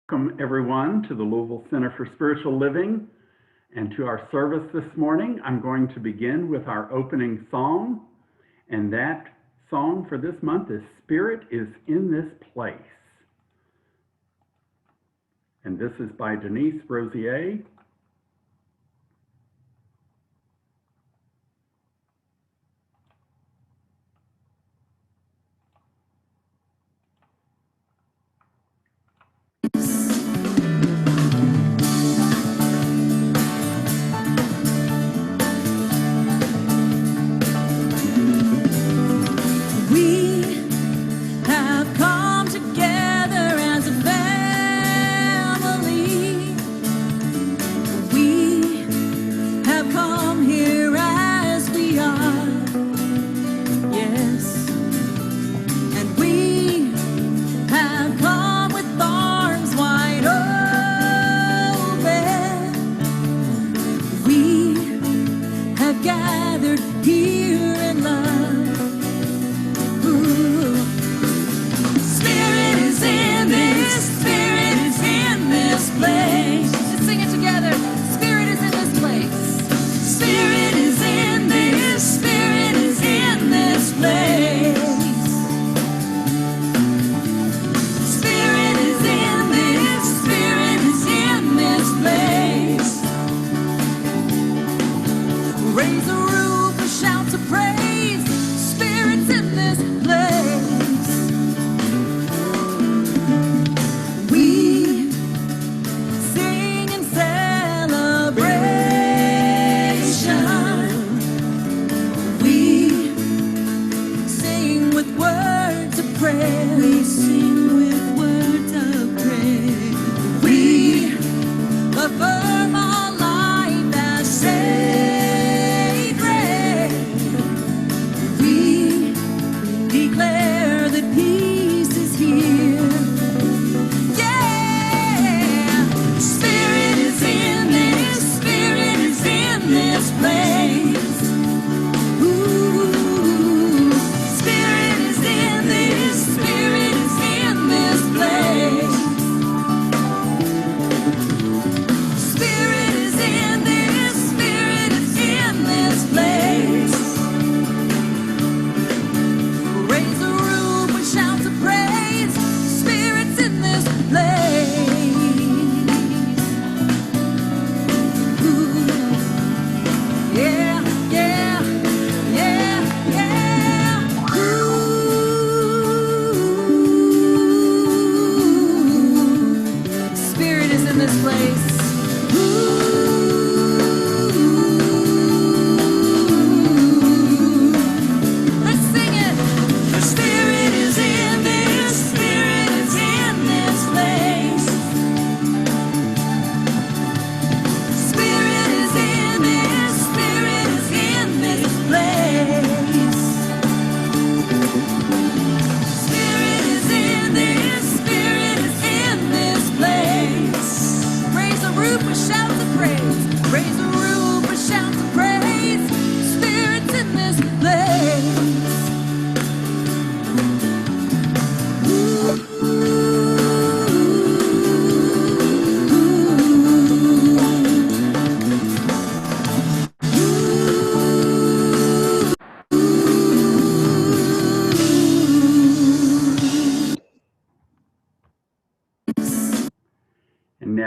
Welcome everyone to the Louisville Center for Spiritual Living and to our service this morning. I'm going to begin with our opening song, and that song for this month is Spirit is in This Place. And this is by Denise Rosier.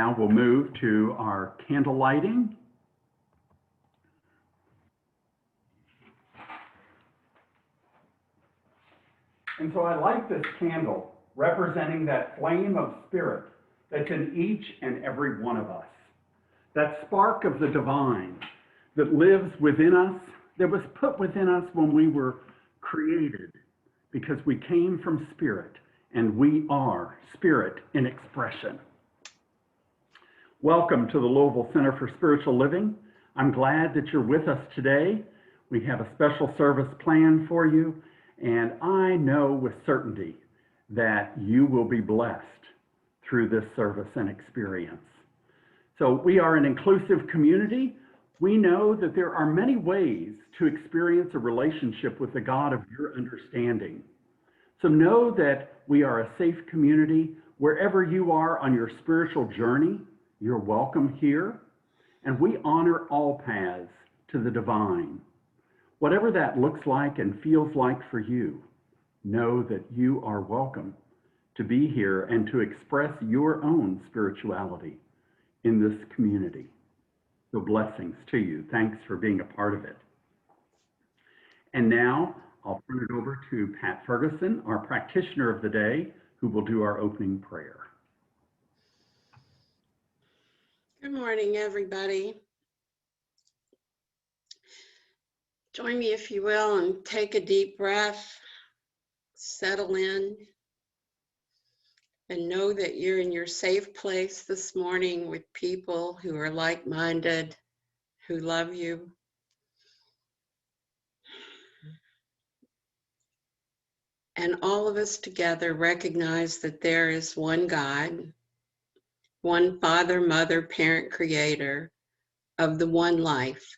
Now we'll move to our candle lighting. And so I like this candle representing that flame of spirit that's in each and every one of us. That spark of the divine that lives within us, that was put within us when we were created, because we came from spirit and we are spirit in expression. Welcome to the Louisville Center for Spiritual Living. I'm glad that you're with us today. We have a special service planned for you, and I know with certainty that you will be blessed through this service and experience. So we are an inclusive community. We know that there are many ways to experience a relationship with the God of your understanding. So know that we are a safe community Wherever you are on your spiritual journey, you're welcome here, and we honor all paths to the divine. Whatever that looks like and feels like for you, know that you are welcome to be here and to express your own spirituality in this community. So blessings to you. Thanks for being a part of it. And now I'll turn it over to Pat Ferguson, our practitioner of the day, who will do our opening prayer. Good morning, everybody. Join me, if you will, and take a deep breath, settle in, and know that you're in your safe place this morning with people who are like-minded, who love you. And all of us together recognize that there is one God, one Father, Mother, Parent, Creator of the one life.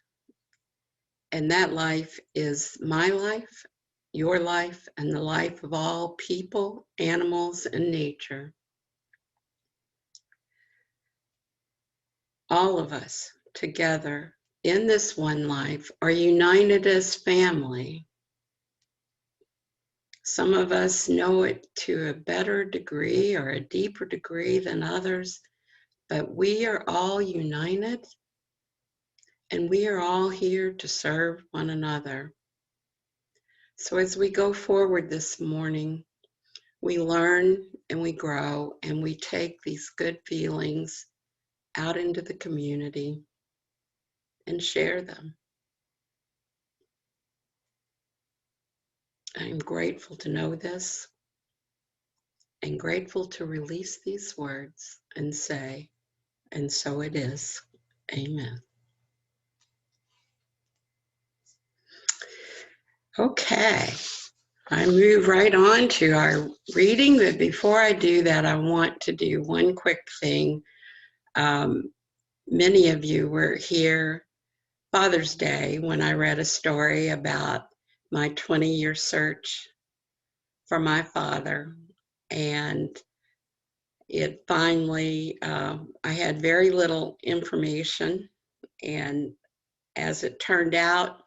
And that life is my life, your life, and the life of all people, animals, and nature. All of us together in this one life are united as family. Some of us know it to a better degree or a deeper degree than others, but we are all united and we are all here to serve one another. So as we go forward this morning, we learn and we grow and we take these good feelings out into the community and share them. I'm grateful to know this and grateful to release these words and say, and so it is. Amen. Okay, I move right on to our reading, but before I do that, I want to do one quick thing. Many of you were here Father's Day when I read a story about my 20-year search for my father, and it finally, I had very little information, and as it turned out,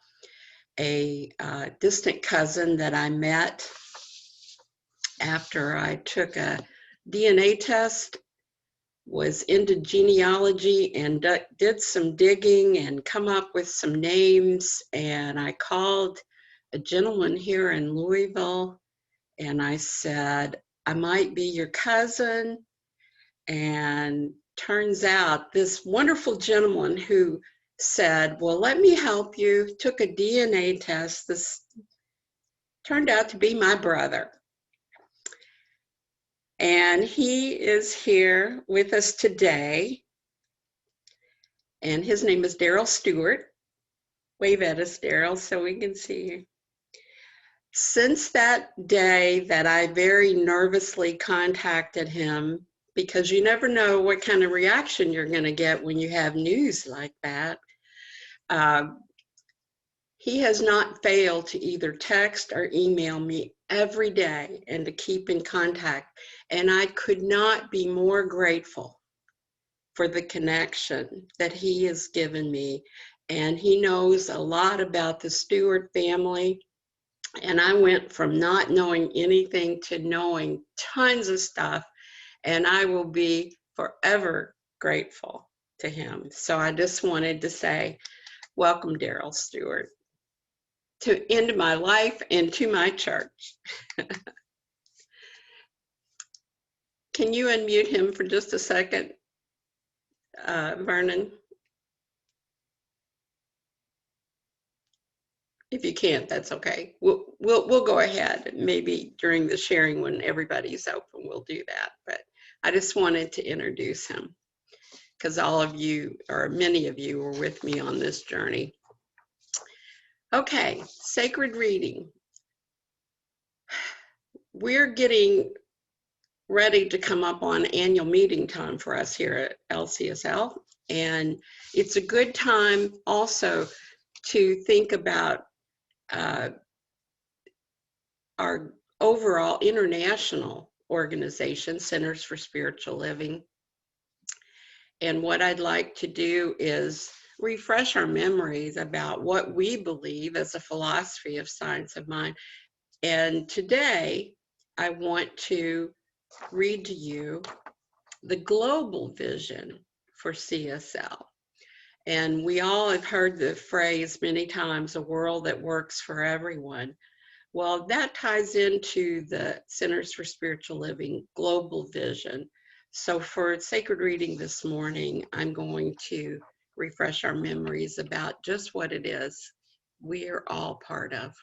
a distant cousin that I met after I took a DNA test was into genealogy and did some digging and come up with some names, and I called a gentleman here in Louisville and I said, I might be your cousin. And turns out this wonderful gentleman who said, well, let me help you, took a DNA test. This turned out to be my brother. And he is here with us today. And his name is Daryl Stewart. Wave at us, Daryl, so we can see you. Since that day that I very nervously contacted him, because you never know what kind of reaction you're going to get when you have news like that, he has not failed to either text or email me every day and to keep in contact. And I could not be more grateful for the connection that he has given me. And he knows a lot about the Stewart family. And I went from not knowing anything to knowing tons of stuff. And I will be forever grateful to him. So I just wanted to say, welcome, Daryl Stewart, into my life and to my church. Can you unmute him for just a second, Vernon? If you can't, that's okay. We'll go ahead. Maybe during the sharing when everybody's open, we'll do that. But I just wanted to introduce him because all of you, or many of you, were with me on this journey. Okay, sacred reading. We're getting ready to come up on annual meeting time for us here at LCSL. And it's a good time also to think about our overall international organization, Centers for Spiritual Living. And what I'd like to do is refresh our memories about what we believe as a philosophy of science of mind. And today, I want to read to you the global vision for CSL. And we all have heard the phrase many times, a world that works for everyone. Well, that ties into the Centers for Spiritual Living global vision. So for sacred reading this morning, I'm going to refresh our memories about just what it is we are all part of.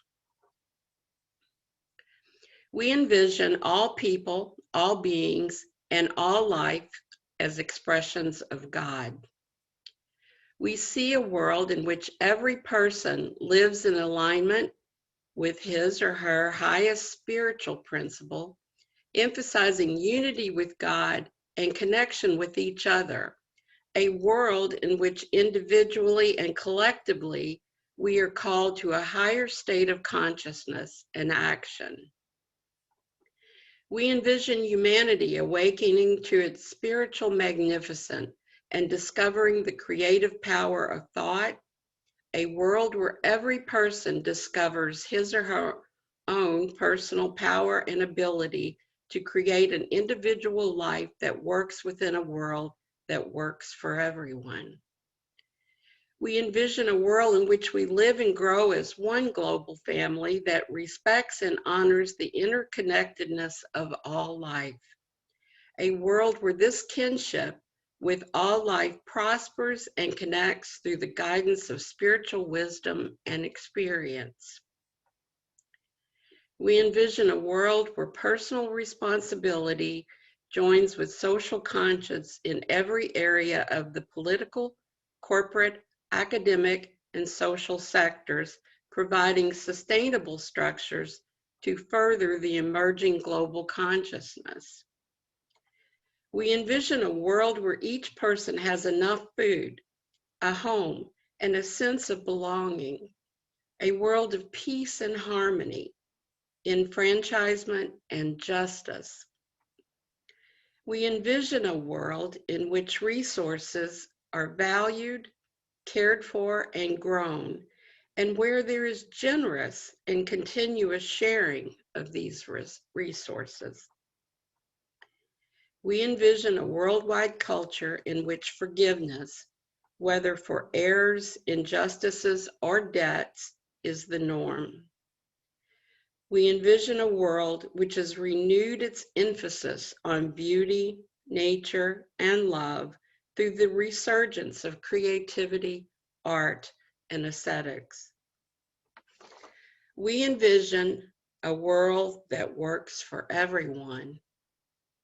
We envision all people, all beings, and all life as expressions of God. We see a world in which every person lives in alignment with his or her highest spiritual principle, emphasizing unity with God and connection with each other, a world in which individually and collectively we are called to a higher state of consciousness and action. We envision humanity awakening to its spiritual magnificence and discovering the creative power of thought, a world where every person discovers his or her own personal power and ability to create an individual life that works within a world that works for everyone. We envision a world in which we live and grow as one global family that respects and honors the interconnectedness of all life. A world where this kinship with all life prospers and connects through the guidance of spiritual wisdom and experience. We envision a world where personal responsibility joins with social conscience in every area of the political, corporate, academic, and social sectors, providing sustainable structures to further the emerging global consciousness. We envision a world where each person has enough food, a home, and a sense of belonging, a world of peace and harmony, enfranchisement and justice. We envision a world in which resources are valued, cared for, and grown, and where there is generous and continuous sharing of these resources. We envision a worldwide culture in which forgiveness, whether for errors, injustices, or debts, is the norm. We envision a world which has renewed its emphasis on beauty, nature, and love through the resurgence of creativity, art, and aesthetics. We envision a world that works for everyone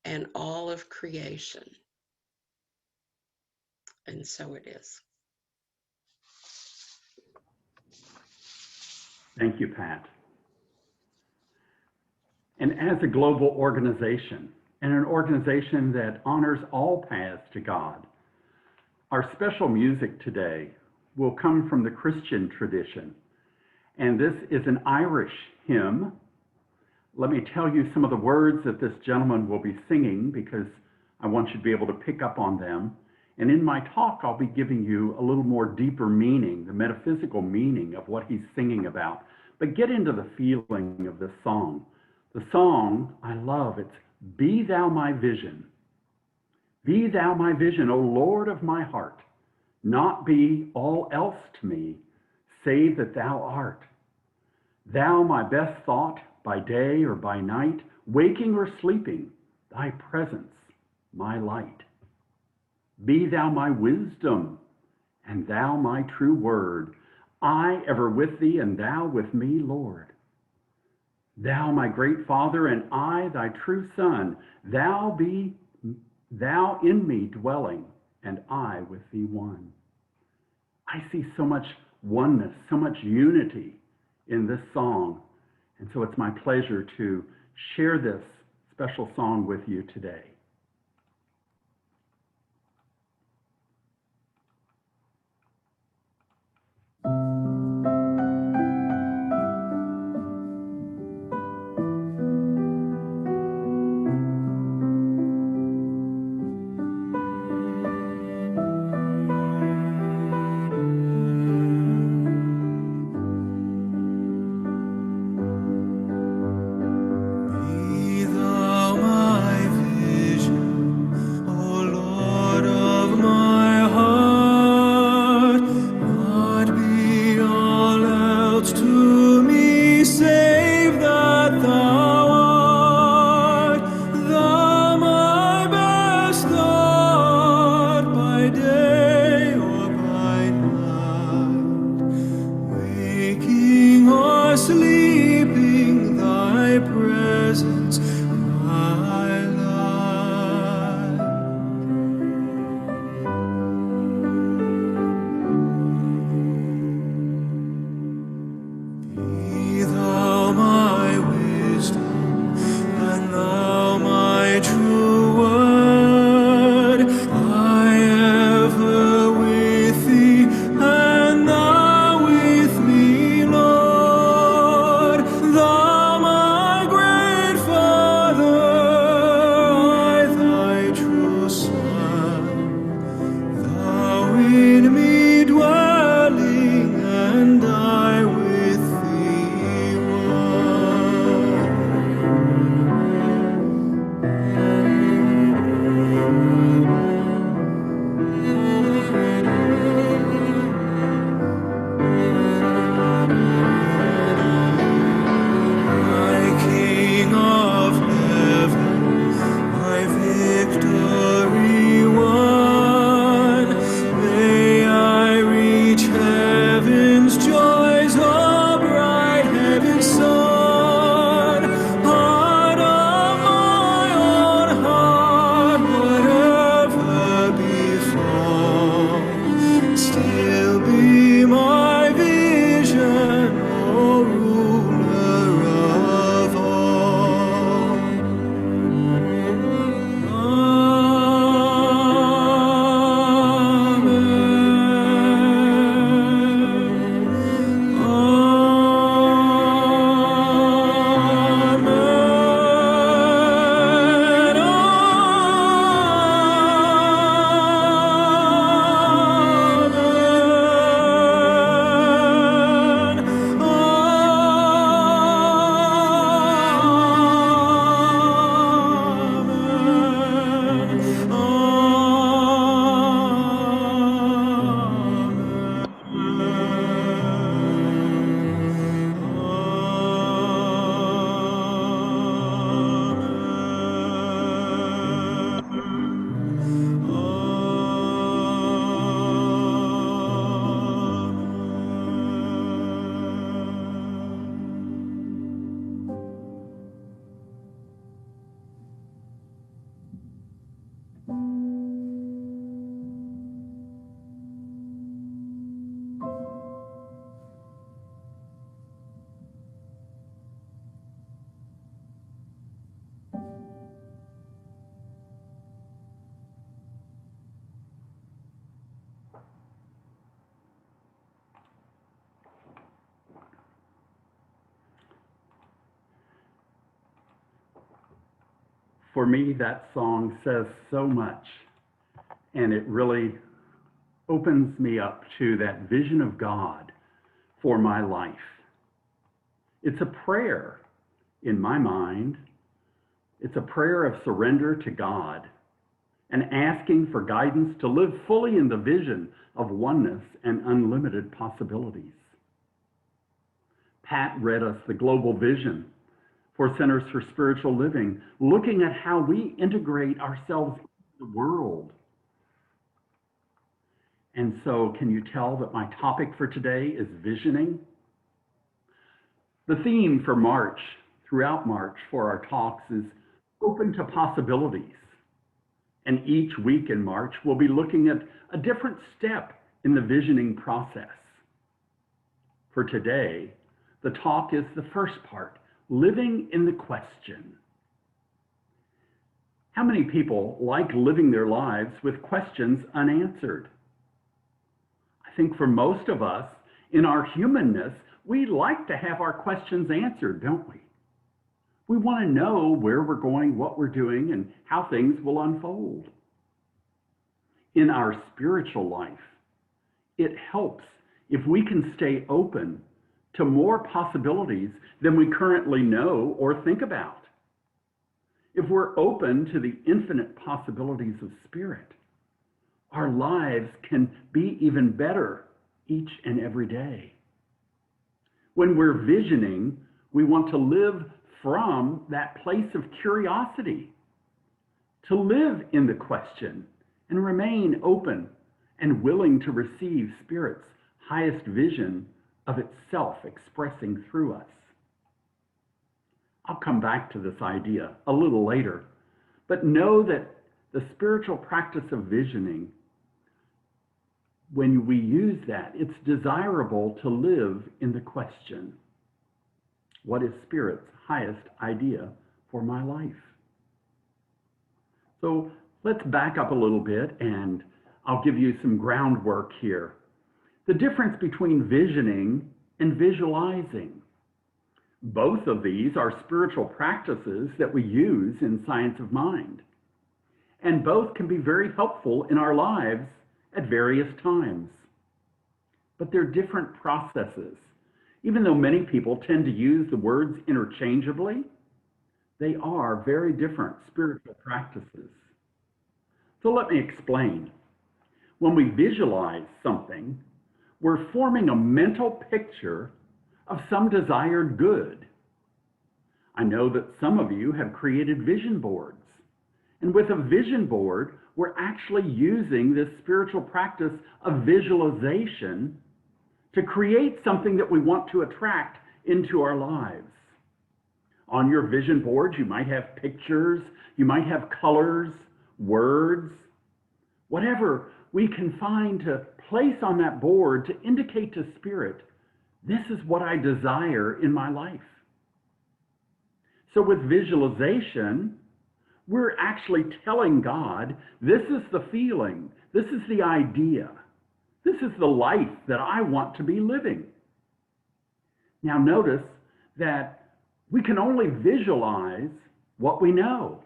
and all of creation. And so it is. Thank you, Pat. And as a global organization, and an organization that honors all paths to God, our special music today will come from the Christian tradition. And this is an Irish hymn. Let me tell you some of the words that this gentleman will be singing because I want you to be able to pick up on them. And in my talk, I'll be giving you a little more deeper meaning, the metaphysical meaning of what he's singing about. But get into the feeling of this song. The song I love, it's Be Thou My Vision. Be Thou my vision, O Lord of my heart. Not be all else to me, save that Thou art. Thou my best thought by day or by night, waking or sleeping, Thy presence my light. Be Thou my wisdom, and Thou my true word, I ever with Thee, and Thou with me, Lord. Thou my great Father, and I Thy true Son, Thou in me dwelling, and I with Thee one. I see so much oneness, so much unity in this song, and so it's my pleasure to share this special song with you today. true word. I ever with thee, and thou with me, Lord. Thou my great Father, I thy true Son. Thou in me dwelling, and I with thee my King of heaven, my victory won. May I reach heaven's joys, oh bright heaven's sun. Heart of my own heart, whatever befall, still be my vision, O ruler of all. For me, that song says so much, and it really opens me up to that vision of God for my life. It's a prayer in my mind. It's a prayer of surrender to God and asking for guidance to live fully in the vision of oneness and unlimited possibilities. Pat read us the global vision for Centers for Spiritual Living, looking at how we integrate ourselves into the world. And so, can you tell that my topic for today is visioning? The theme for March, throughout March, for our talks is open to possibilities. And each week in March, we'll be looking at a different step in the visioning process. For today, the talk is the first part, living in the question. How many people like living their lives with questions unanswered? I think for most of us, in our humanness, we like to have our questions answered, don't we? We want to know where we're going, what we're doing, and how things will unfold. In our spiritual life, it helps if we can stay open to more possibilities than we currently know or think about. If we're open to the infinite possibilities of spirit, our lives can be even better each and every day. When we're visioning, we want to live from that place of curiosity, to live in the question and remain open and willing to receive Spirit's highest vision of itself expressing through us. I'll come back to this idea a little later, but know that the spiritual practice of visioning, when we use that, it's desirable to live in the question. What is Spirit's highest idea for my life? So let's back up a little bit and I'll give you some groundwork here. The difference between visioning and visualizing. Both of these are spiritual practices that we use in Science of Mind. And both can be very helpful in our lives at various times. But they're different processes. Even though many people tend to use the words interchangeably, they are very different spiritual practices. So let me explain. When we visualize something, we're forming a mental picture of some desired good. I know that some of you have created vision boards. And with a vision board, we're actually using this spiritual practice of visualization to create something that we want to attract into our lives. On your vision board, you might have pictures, you might have colors, words, whatever we can find to place on that board to indicate to Spirit, this is what I desire in my life. So with visualization, we're actually telling God, this is the feeling, this is the idea, this is the life that I want to be living. Now notice that we can only visualize what we know.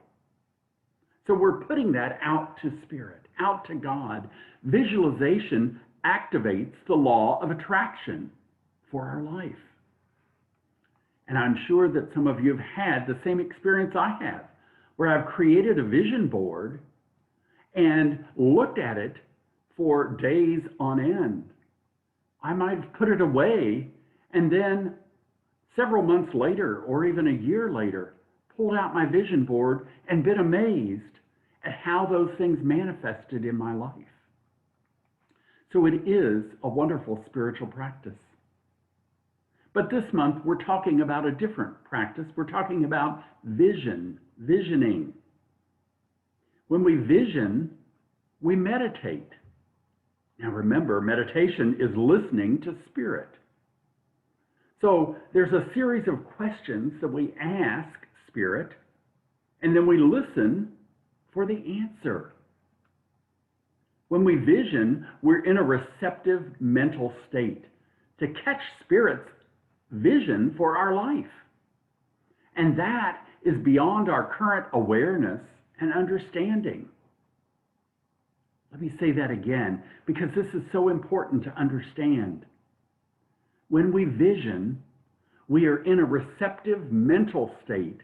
So we're putting that out to Spirit, out to God. Visualization activates the law of attraction for our life. And I'm sure that some of you have had the same experience I have, where I've created a vision board and looked at it for days on end. I might have put it away and then several months later or even a year later, pulled out my vision board and been amazed at how those things manifested in my life. So it is a wonderful spiritual practice. But this month, we're talking about a different practice. We're talking about visioning. When we vision, we meditate. Now remember, meditation is listening to Spirit. So there's a series of questions that we ask Spirit, and then we listen for the answer. When we vision, we're in a receptive mental state to catch Spirit's vision for our life. And that is beyond our current awareness and understanding. Let me say that again, because this is so important to understand. When we vision, we are in a receptive mental state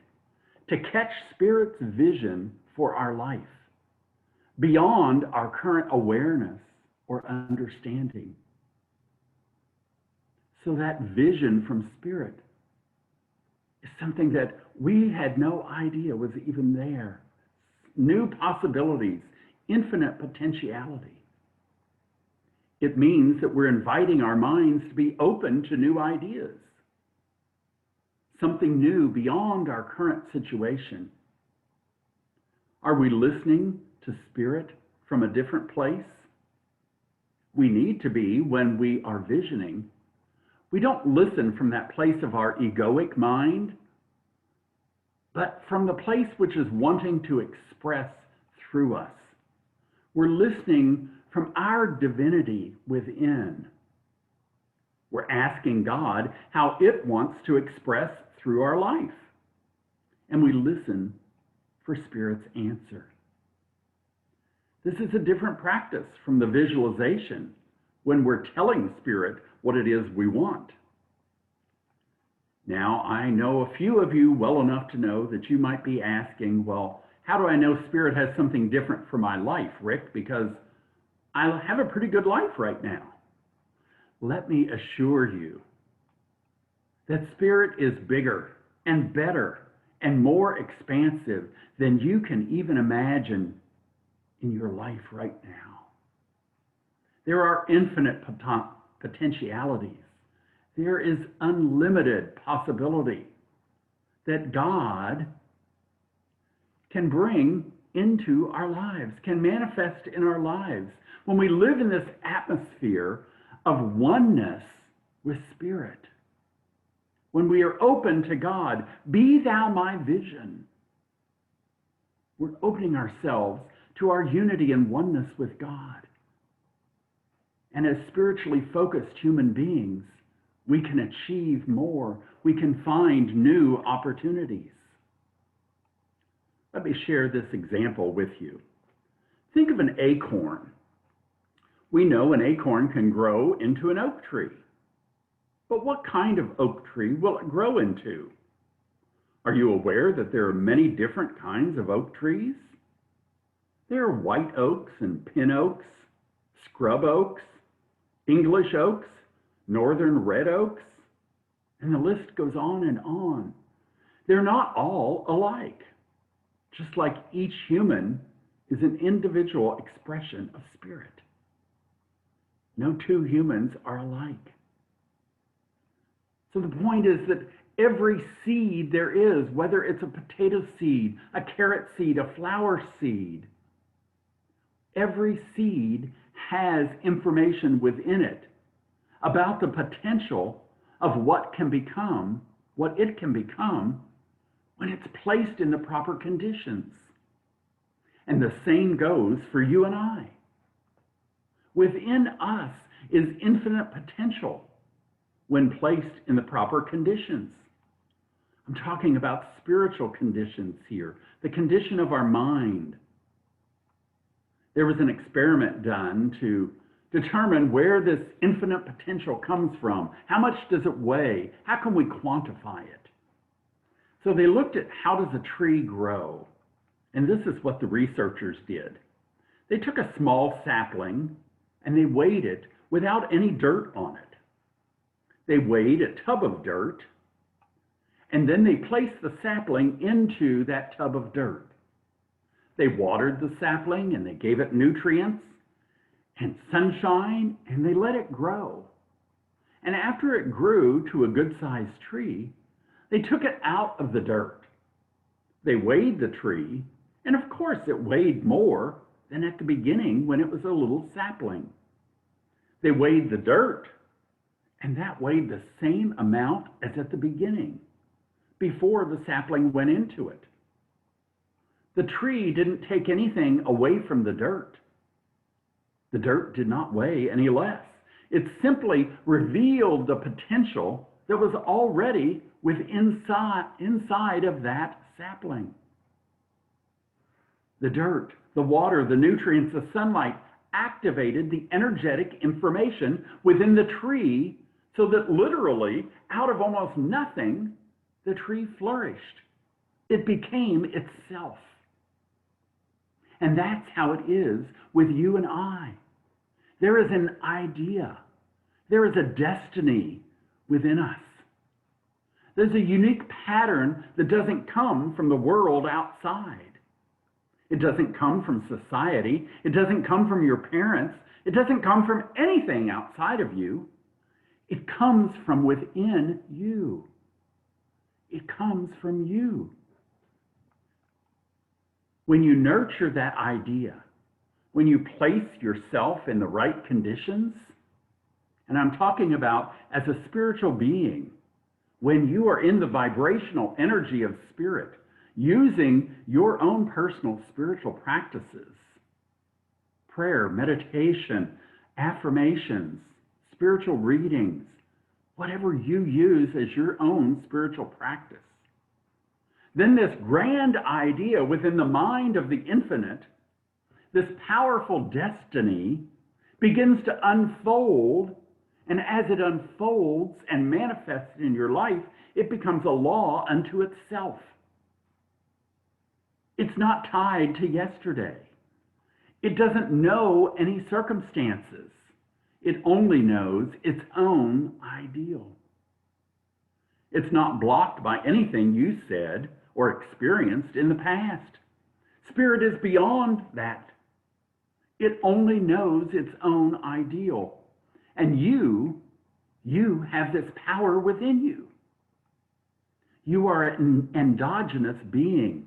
to catch Spirit's vision for our life, beyond our current awareness or understanding. So that vision from Spirit is something that we had no idea was even there. New possibilities, infinite potentiality. It means that we're inviting our minds to be open to new ideas, something new beyond our current situation. Are we listening to Spirit from a different place? We need to be when we are visioning. We don't listen from that place of our egoic mind, but from the place which is wanting to express through us. We're listening from our divinity within. We're asking God how it wants to express through our life. And we listen for Spirit's answer. This is a different practice from the visualization when we're telling Spirit what it is we want. Now, I know a few of you well enough to know that you might be asking, well, how do I know Spirit has something different for my life, Rick? Because I have a pretty good life right now. Let me assure you that Spirit is bigger and better and more expansive than you can even imagine in your life right now. There are infinite potentialities. There is unlimited possibility that God can bring into our lives, can manifest in our lives. When we live in this atmosphere of oneness with Spirit, when we are open to God, be thou my vision, We're opening ourselves to our unity and oneness with God. And as spiritually focused human beings, we can achieve more. We can find new opportunities. Let me share this example with you. Think of an acorn. We know an acorn can grow into an oak tree. But what kind of oak tree will it grow into? Are you aware that there are many different kinds of oak trees? There are white oaks and pin oaks, scrub oaks, English oaks, northern red oaks, and the list goes on and on. They're not all alike, just like each human is an individual expression of spirit. No two humans are alike. So the point is that every seed there is, whether it's a potato seed, a carrot seed, a flower seed, every seed has information within it about the potential of what it can become when it's placed in the proper conditions. And the same goes for you and I. Within us is infinite potential when placed in the proper conditions. I'm talking about spiritual conditions here, the condition of our mind. There was an experiment done to determine where this infinite potential comes from. How much does it weigh? How can we quantify it? So they looked at how does a tree grow? And this is what the researchers did. They took a small sapling and they weighed it without any dirt on it. They weighed a tub of dirt, and then they placed the sapling into that tub of dirt. They watered the sapling and they gave it nutrients and sunshine, and they let it grow. And after it grew to a good-sized tree, they took it out of the dirt. They weighed the tree, and of course it weighed more than at the beginning when it was a little sapling. They weighed the dirt, and that weighed the same amount as at the beginning, before the sapling went into it. The tree didn't take anything away from the dirt. The dirt did not weigh any less. It simply revealed the potential that was already inside of that sapling. The dirt, the water, the nutrients, the sunlight activated the energetic information within the tree so that literally, out of almost nothing, the tree flourished. It became itself. And that's how it is with you and I. There is an idea. There is a destiny within us. There's a unique pattern that doesn't come from the world outside. It doesn't come from society. It doesn't come from your parents. It doesn't come from anything outside of you. It comes from within you. It comes from you. When you nurture that idea, when you place yourself in the right conditions, and I'm talking about as a spiritual being, when you are in the vibrational energy of spirit, using your own personal spiritual practices, prayer, meditation, affirmations, spiritual readings, whatever you use as your own spiritual practice, then this grand idea within the mind of the infinite, this powerful destiny, begins to unfold. And as it unfolds and manifests in your life, it becomes a law unto itself. It's not tied to yesterday. It doesn't know any circumstances. It only knows its own ideal. It's not blocked by anything you said or experienced in the past. Spirit is beyond that. It only knows its own ideal. And you have this power within you. You are an endogenous being.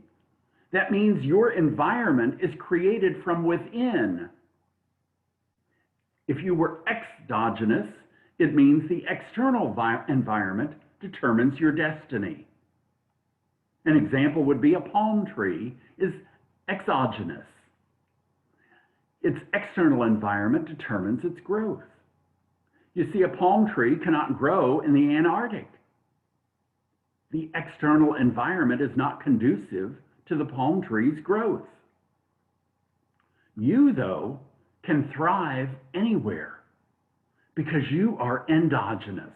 That means your environment is created from within. If you were exogenous, it means the external environment determines your destiny. An example would be a palm tree is exogenous. Its external environment determines its growth. You see, a palm tree cannot grow in the Antarctic. The external environment is not conducive to the palm tree's growth. You, though, can thrive anywhere because you are endogenous.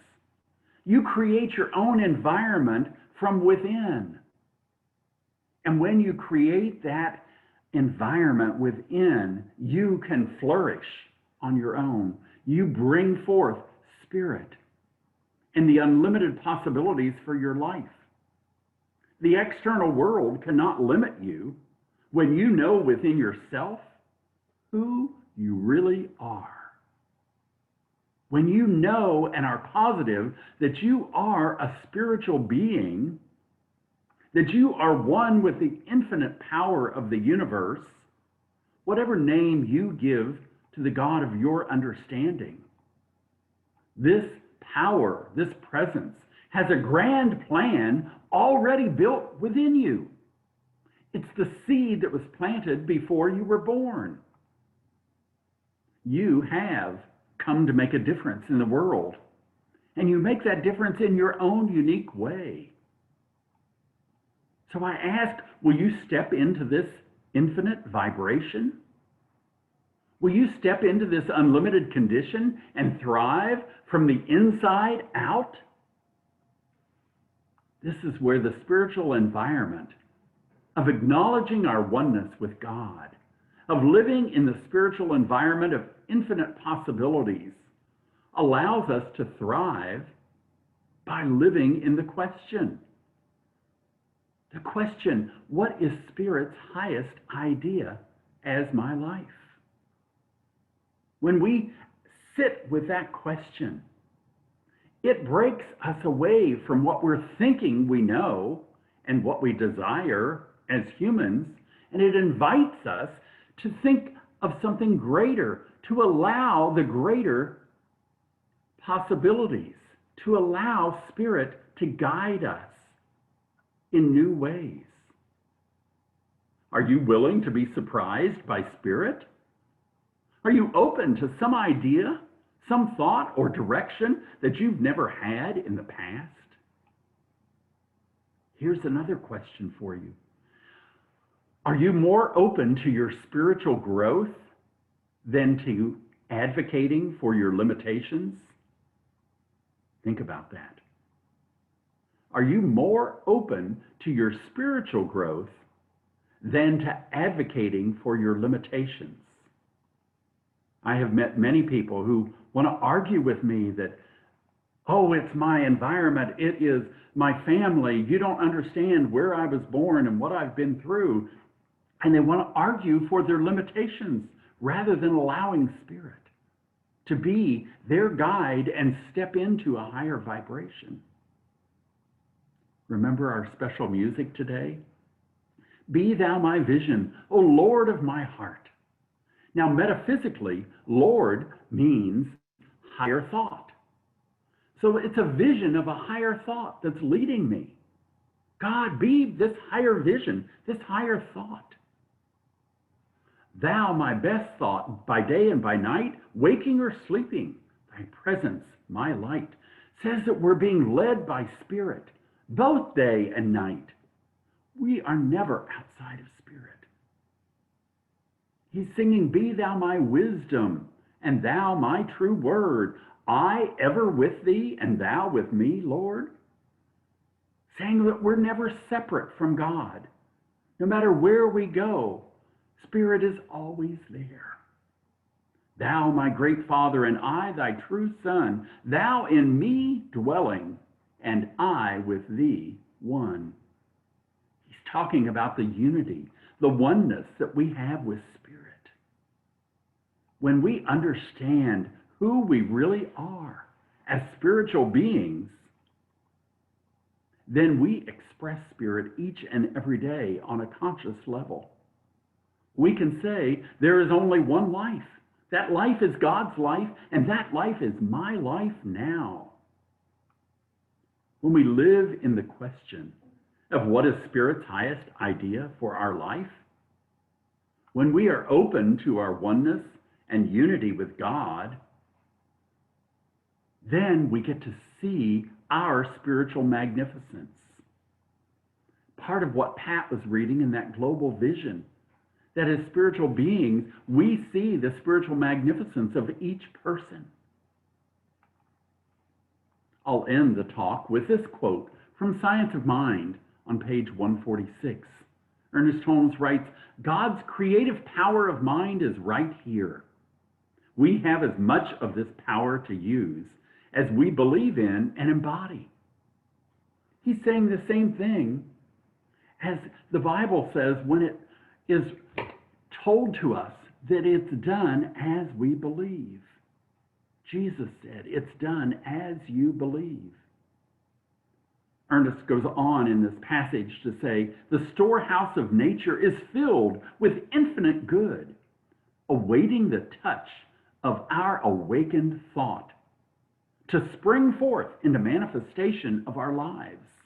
You create your own environment from within. And when you create that environment within, you can flourish on your own. You bring forth spirit and the unlimited possibilities for your life. The external world cannot limit you when you know within yourself who you really are. When you know and are positive that you are a spiritual being, that you are one with the infinite power of the universe, whatever name you give to the God of your understanding, this power, this presence, has a grand plan already built within you. It's the seed that was planted before you were born. You have come to make a difference in the world, and you make that difference in your own unique way. So I ask, will you step into this infinite vibration? Will you step into this unlimited condition and thrive from the inside out? This is where the spiritual environment of acknowledging our oneness with God, of living in the spiritual environment of infinite possibilities, allows us to thrive by living in the question. The question, what is Spirit's highest idea as my life? When we sit with that question, it breaks us away from what we're thinking we know and what we desire as humans, and it invites us to think of something greater, to allow the greater possibilities, to allow Spirit to guide us in new ways. Are you willing to be surprised by Spirit? Are you open to some idea, some thought or direction that you've never had in the past? Here's another question for you. Are you more open to your spiritual growth than to advocating for your limitations? Think about that. Are you more open to your spiritual growth than to advocating for your limitations? I have met many people who want to argue with me that, oh, it's my environment, it is my family, you don't understand where I was born and what I've been through. And they want to argue for their limitations rather than allowing Spirit to be their guide and step into a higher vibration. Remember our special music today? Be thou my vision, O Lord of my heart. Now, metaphysically, Lord means higher thought. So it's a vision of a higher thought that's leading me. God, be this higher vision, this higher thought. Thou, my best thought, by day and by night, waking or sleeping, thy presence, my light, says that we're being led by Spirit, both day and night. We are never outside of Spirit. He's singing, be thou my wisdom, and thou my true word. I ever with thee, and thou with me, Lord. Saying that we're never separate from God. No matter where we go, Spirit is always there. Thou, my great Father, and I, thy true Son, thou in me dwelling, and I with thee one. He's talking about the unity, the oneness that we have with Spirit. When we understand who we really are as spiritual beings, then we express Spirit each and every day on a conscious level. We can say there is only one life. That life is God's life, and that life is my life now. When we live in the question of what is Spirit's highest idea for our life, When we are open to our oneness and unity with God, then we get to see our spiritual magnificence. Part of what Pat was reading in that global vision, that as spiritual beings, we see the spiritual magnificence of each person. I'll end the talk with this quote from Science of Mind on page 146. Ernest Holmes writes, "God's creative power of mind is right here. We have as much of this power to use as we believe in and embody." He's saying the same thing as the Bible says when it is told to us that it's done as we believe. Jesus said, "It's done as you believe." Ernest goes on in this passage to say, "The storehouse of nature is filled with infinite good, awaiting the touch of our awakened thought to spring forth into manifestation of our lives.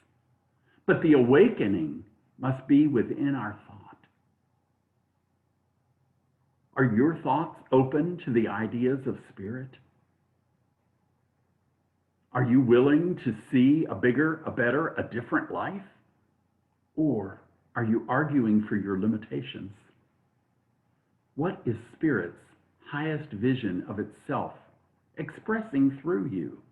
But the awakening must be within our thought." Are your thoughts open to the ideas of spirit? Are you willing to see a bigger, a better, a different life? Or are you arguing for your limitations? What is spirit's highest vision of itself expressing through you?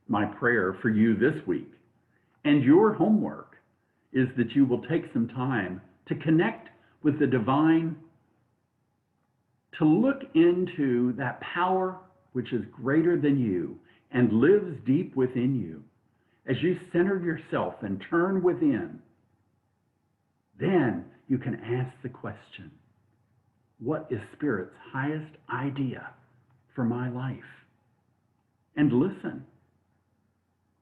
My prayer for you this week and your homework is that you will take some time to connect with the divine, to look into that power which is greater than you and lives deep within you. As you center yourself and turn within, then you can ask the question, what is Spirit's highest idea for my life? And listen.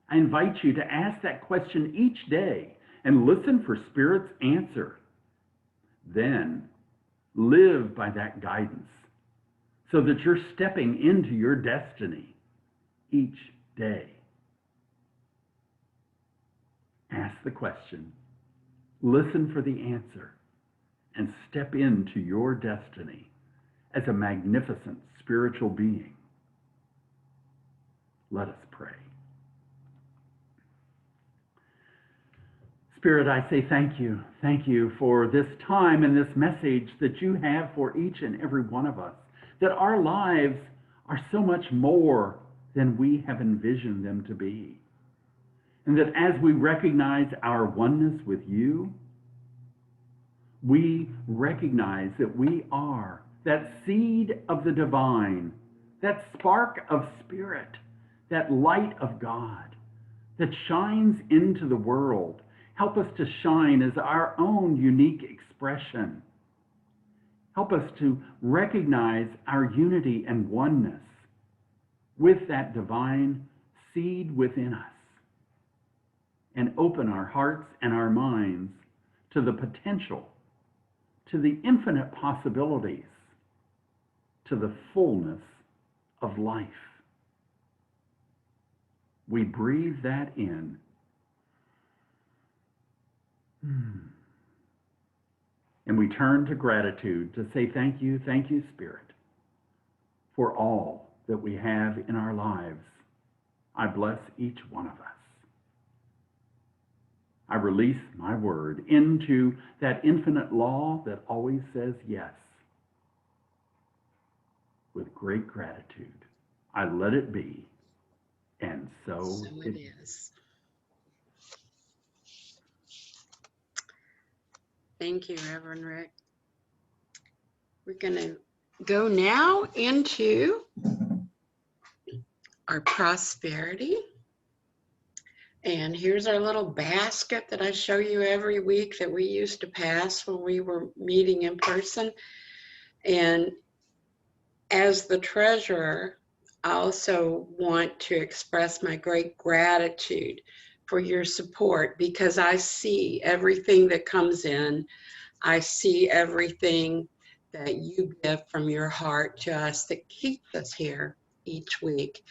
I invite you to ask that question each day and listen for Spirit's answer. Then live by that guidance so that you're stepping into your destiny each day. Ask the question, listen for the answer, and step into your destiny as a magnificent spiritual being. Let us pray. Spirit, I say thank you. Thank you for this time and this message that you have for each and every one of us, that our lives are so much more than we have envisioned them to be. And that as we recognize our oneness with you, we recognize that we are that seed of the divine, that spark of spirit, that light of God that shines into the world. Help us to shine as our own unique expression. Help us to recognize our unity and oneness with that divine seed within us, and open our hearts and our minds to the potential, to the infinite possibilities, to the fullness of life. We breathe that in. And we turn to gratitude to say thank you, Spirit, for all that we have in our lives. I bless each one of us. I release my word into that infinite law that always says yes. With great gratitude, I let it be, and so it is. Thank you, Reverend Rick. We're going to go now into our prosperity. And here's our little basket that I show you every week that we used to pass when we were meeting in person. And as the treasurer, I also want to express my great gratitude for your support, because I see everything that comes in. I see everything that you give from your heart to us that keeps us here each week.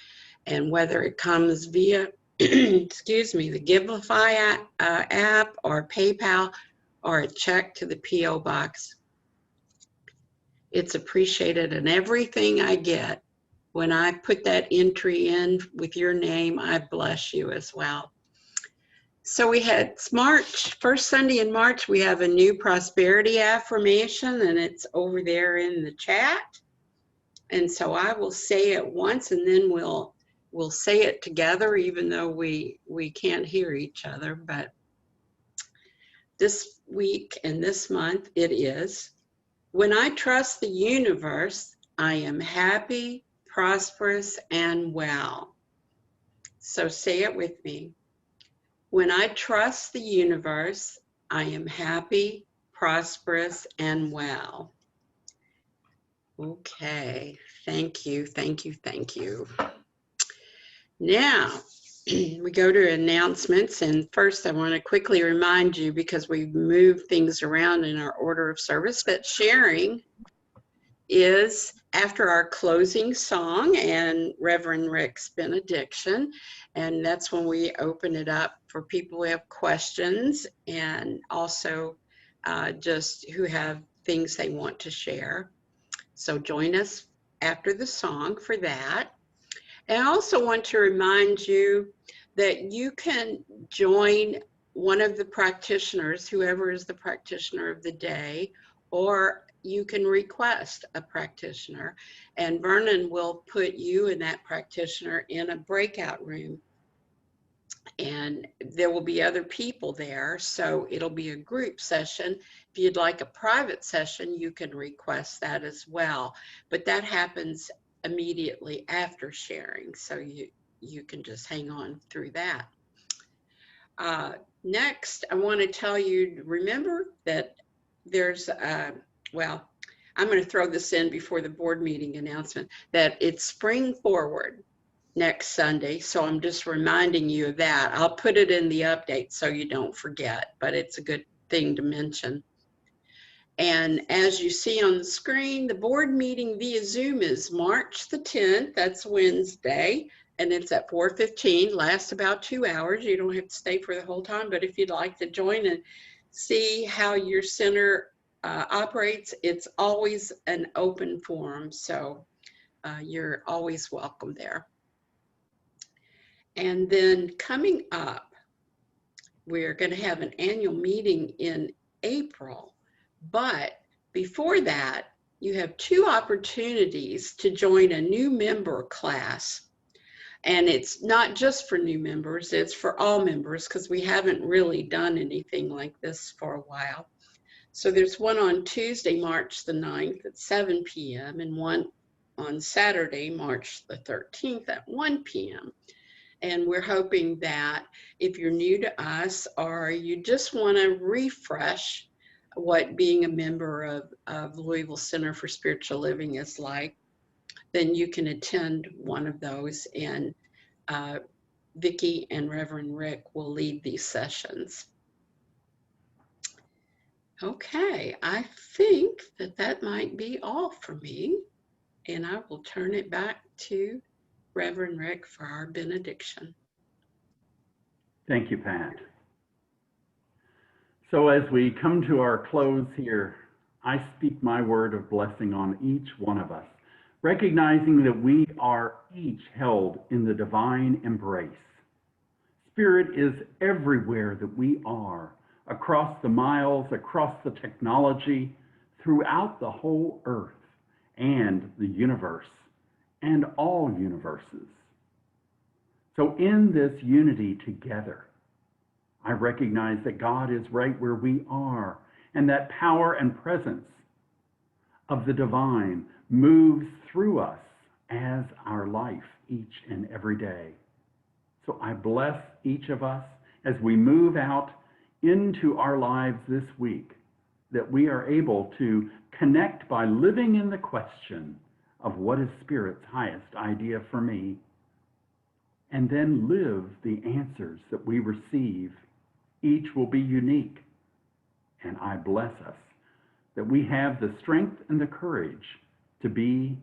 And whether it comes via, excuse me, the Givelify app or PayPal, or a check to the P.O. box. It's appreciated, and everything I get, when I put that entry in with your name, I bless you as well. So we had March, first Sunday in March, we have a new prosperity affirmation, and it's over there in the chat. And so I will say it once, and then we'll say it together, even though we can't hear each other. But this week and this month it is, when I trust the universe, I am happy, prosperous, and well. So say it with me. When I trust the universe, I am happy, prosperous, and well. Okay, thank you, thank you, thank you. Now, we go to announcements, and first I want to quickly remind you, because we've moved things around in our order of service, that sharing is after our closing song and Reverend Rick's benediction, and that's when we open it up for people who have questions and also just who have things they want to share. So join us after the song for that. And I also want to remind you that you can join one of the practitioners, whoever is the practitioner of the day, or you can request a practitioner, and Vernon will put you and that practitioner in a breakout room. And there will be other people there, so it'll be a group session. If you'd like a private session, you can request that as well. But that happens immediately after sharing, so you can just hang on through that. Next, I want to tell you, remember that there's, well, I'm going to throw this in before the board meeting announcement, that it's Spring Forward next Sunday. So I'm just reminding you of that. I'll put it in the update so you don't forget, but it's a good thing to mention. And as you see on the screen, the board meeting via Zoom is March the 10th, that's Wednesday, and it's at 4:15, lasts about 2 hours. You don't have to stay for the whole time, but if you'd like to join and see how your center operates, it's always an open forum, so you're always welcome there. And then coming up, we're going to have an annual meeting in April, but before that, you have 2 opportunities to join a new member class. And it's not just for new members, it's for all members, because we haven't really done anything like this for a while. So there's one on Tuesday, March the 9th at 7 p.m. and one on Saturday, March the 13th at 1 p.m. And we're hoping that if you're new to us or you just want to refresh what being a member of Louisville Center for Spiritual Living is like, then you can attend one of those, and Vicki and Reverend Rick will lead these sessions. Okay, I think that might be all for me, and I will turn it back to Reverend Rick for our benediction. Thank you, Pat. So as we come to our close here, I speak my word of blessing on each one of us, recognizing that we are each held in the divine embrace. Spirit is everywhere that we are, across the miles, across the technology, throughout the whole earth and the universe and all universes. So in this unity together, I recognize that God is right where we are, and that power and presence of the divine moves through us as our life each and every day. So I bless each of us as we move out into our lives this week, that we are able to connect by living in the question of what is Spirit's highest idea for me, and then live the answers that we receive. Each will be unique, and I bless us that we have the strength and the courage to be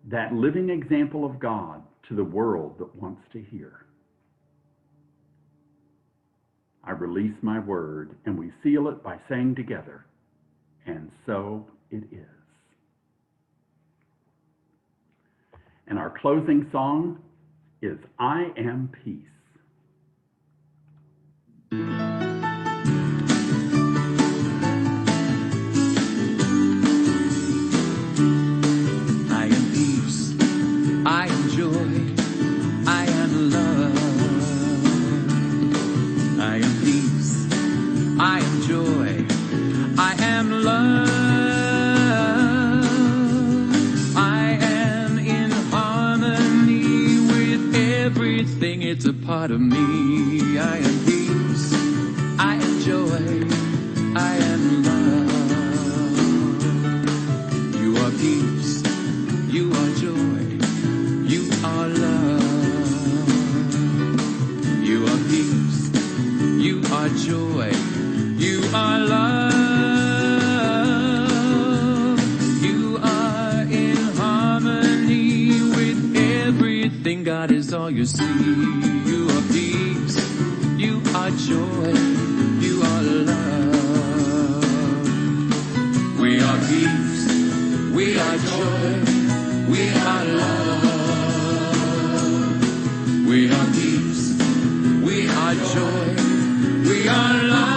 that living example of God to the world that wants to hear. I release my word, and we seal it by saying together, and so it is. And our closing song is I Am Peace. I am peace, I am joy, I am love. I am peace, I am joy, I am love. I am in harmony with everything, it's a part of me. I am peace, I am joy, I am love. You are peace, you are joy, you are love. You are peace, you are joy, you are love. You are in harmony with everything. God is all you see. You are peace, you are joy, you are love. We are peace, we are joy, we are love. We are peace, we are joy, we are love.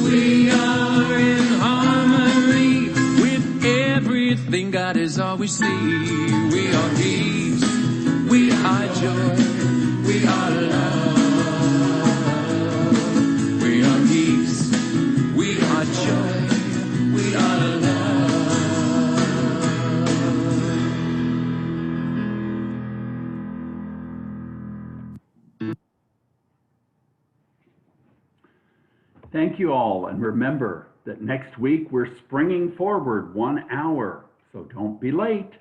We are in harmony with everything. God is all we see. We are peace, we are joy, we are love. We are peace, we are joy, we are love. Thank you all, and remember that next week we're springing forward 1 hour, so don't be late.